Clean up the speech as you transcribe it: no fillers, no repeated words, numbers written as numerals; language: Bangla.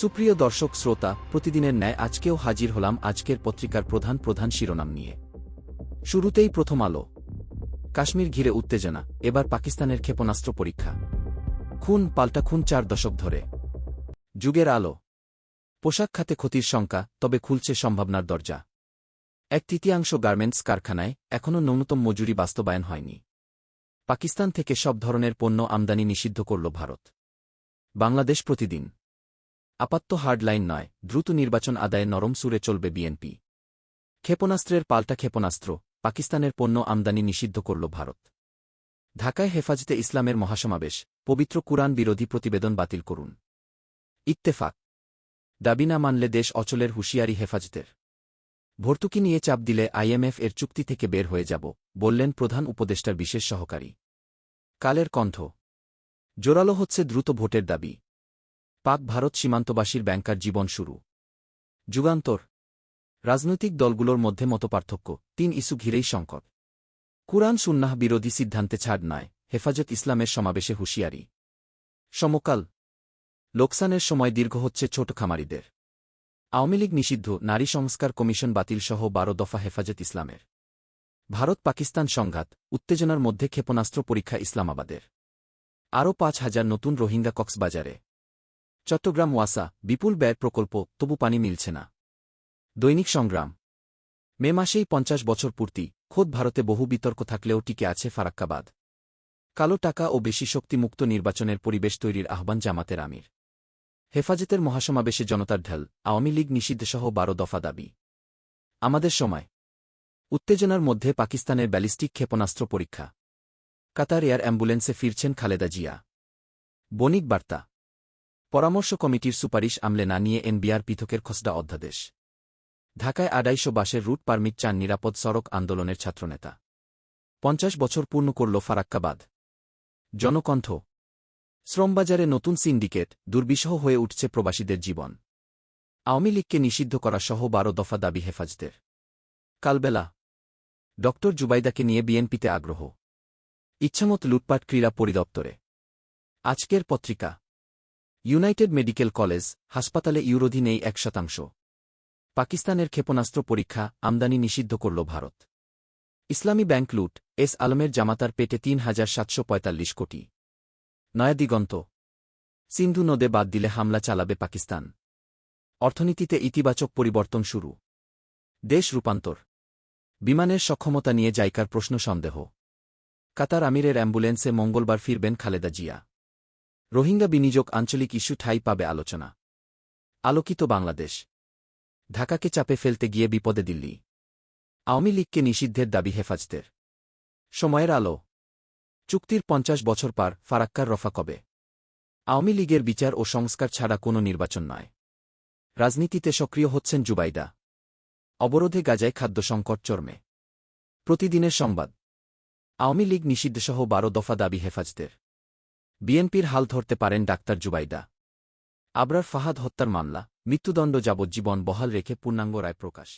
সুপ্রিয় দর্শক শ্রোতা, প্রতিদিনের ন্যায় আজকেও হাজির হলাম আজকের পত্রিকার প্রধান শিরোনাম নিয়ে। শুরুতেই প্রথম আলো। কাশ্মীর ঘিরে উত্তেজনা, এবার পাকিস্তানের ক্ষেপণাস্ত্র পরীক্ষা। খুন পাল্টা খুন 4 দশক ধরে। যুগের আলো। পোশাক খাতে ক্ষতির শঙ্কা, তবে খুলছে সম্ভাবনার দরজা। 1/3 গার্মেন্টস কারখানায় এখনও ন্যূনতম মজুরি বাস্তবায়ন হয়নি। পাকিস্তান থেকে সব ধরনের পণ্য আমদানি নিষিদ্ধ করল ভারত। বাংলাদেশ প্রতিদিন। আপাত্ত হার্ডলাইন নয়, দ্রুত নির্বাচন আদায়ে নরম সুরে চলবে বিএনপি। ক্ষেপণাস্ত্রের পাল্টা ক্ষেপণাস্ত্র, পাকিস্তানের পণ্য আমদানি নিষিদ্ধ করল ভারত। ঢাকায় হেফাজতে ইসলামের মহাসমাবেশ, পবিত্র কুরআন বিরোধী প্রতিবেদন বাতিল করুন। ইত্তেফাক। দাবি না মানলে দেশ অচলের হুঁশিয়ারি হেফাজতের। ভর্তুকি নিয়ে চাপ দিলে আইএমএফ এর চুক্তি থেকে বের হয়ে যাব, বললেন প্রধান উপদেষ্টার বিশেষ সহকারী। কালের কণ্ঠ। জোরালো হচ্ছে দ্রুত ভোটের দাবি। পাক ভারত সীমান্তবাসীর ব্যাংকার জীবন শুরু। যুগান্তর। রাজনৈতিক দলগুলোর মধ্যে মতপার্থক্য, 3 ইস্যু ঘিরেই সংকট। কুরআন সুন্নাহ বিরোধী সিদ্ধান্তে ছাড় নয়, হেফাজত ইসলামের সমাবেশে হুঁশিয়ারি। সমকাল। লোকসানের সময় দীর্ঘ হচ্ছে ছোট খামারিদের। আওয়ামী লীগ নিষিদ্ধ, নারী সংস্কার কমিশন বাতিলসহ 12 দফা হেফাজত ইসলামের। ভারত পাকিস্তান সংঘাত, উত্তেজনার মধ্যে ক্ষেপণাস্ত্র পরীক্ষা ইসলামাবাদের। আরও 5,000 নতুন রোহিঙ্গা কক্সবাজারে। চট্টগ্রাম ওয়াসা, বিপুল ব্যয়ের প্রকল্প, তবু পানি মিলছে না। দৈনিক সংগ্রাম। মে মাসেই 50 বছর পূর্তি, খোদ ভারতে বহু বিতর্ক থাকলেও টিকে আছে ফারাক্কাবাদ। কালো টাকা ও বেশি শক্তিমুক্ত নির্বাচনের পরিবেশ তৈরির আহ্বান জামাতের আমির। হেফাজতের মহাসমাবেশে জনতার ঢল, আওয়ামী লীগ নিষিদ্ধসহ 12 দফা দাবি। আমাদের সময়। উত্তেজনার মধ্যে পাকিস্তানের ব্যালিস্টিক ক্ষেপণাস্ত্র পরীক্ষা। কাতার এয়ার অ্যাম্বুলেন্সে ফিরছেন খালেদা জিয়া। বণিক বার্তা। পরামর্শ কমিটির সুপারিশ আমলে না নিয়ে এনবিআর পৃথকের খসড়া অধ্যাদেশ। ঢাকায় 250 বাসের রুট পারমিট চান নিরাপদ সড়ক আন্দোলনের ছাত্রনেতা। 50 বছর পূর্ণ করল ফারাক্কাবাদ। জনকণ্ঠ। শ্রমবাজারে নতুন সিন্ডিকেট, দুর্বিষহ হয়ে উঠছে প্রবাসীদের জীবন। আওয়ামী লীগকে নিষিদ্ধ করা সহ 12 দফা দাবি হেফাজতের। কালবেলা। ড জুবাইদাকে নিয়ে বিএনপিতে আগ্রহ। ইচ্ছামত লুটপাট ক্রীড়া পরিদপ্তরে। আজকের পত্রিকা। ইউনাইটেড মেডিকেল কলেজ, হাসপাতালে ইউরোধি নেই 1%। পাকিস্তানের ক্ষেপণাস্ত্র পরীক্ষা, আমদানি নিষিদ্ধ করল ভারত। ইসলামী ব্যাংক লুট, এস আলমের জামাতার পেটে 3,745 কোটি। নয়া দিগন্ত। সিন্ধু নদে বাদ দিলে হামলা চালাবে পাকিস্তান। অর্থনীতিতে ইতিবাচক পরিবর্তন শুরু। দেশ রূপান্তর। বিমানের সক্ষমতা নিয়ে জাইকার প্রশ্ন সন্দেহ। কাতার আমিরের অ্যাম্বুলেন্সে মঙ্গলবার ফিরবেন খালেদা জিয়া। রোহিঙ্গা বিনিয়োগ আঞ্চলিক ইস্যু ঠাঁই পাবে আলোচনা। আলোকিত বাংলাদেশ। ঢাকাকে চাপে ফেলতে গিয়ে বিপদে দিল্লি। আওয়ামী লীগকে নিষিদ্ধের দাবি হেফাজতের। সময়ের আলো। চুক্তির 50 বছর পার, ফারাক্কার রফা কবে? আওয়ামী লীগের বিচার ও সংস্কার ছাড়া কোনো নির্বাচন নয়। রাজনীতিতে সক্রিয় হচ্ছেন জুবাইদা। অবরোধে গাজায় খাদ্য সংকট চরমে। প্রতিদিনের সংবাদ। আওয়ামী লীগ নিষিদ্ধসহ 12 দফা দাবি হেফাজতের। বিএনপির হাল ধরতে পারেন ডাক্তার জুবাইদা। আবরার ফাহাদ হত্যার মামলা, মৃত্যুদণ্ড যাবজ্জীবন বহাল রেখে পূর্ণাঙ্গ রায় প্রকাশ।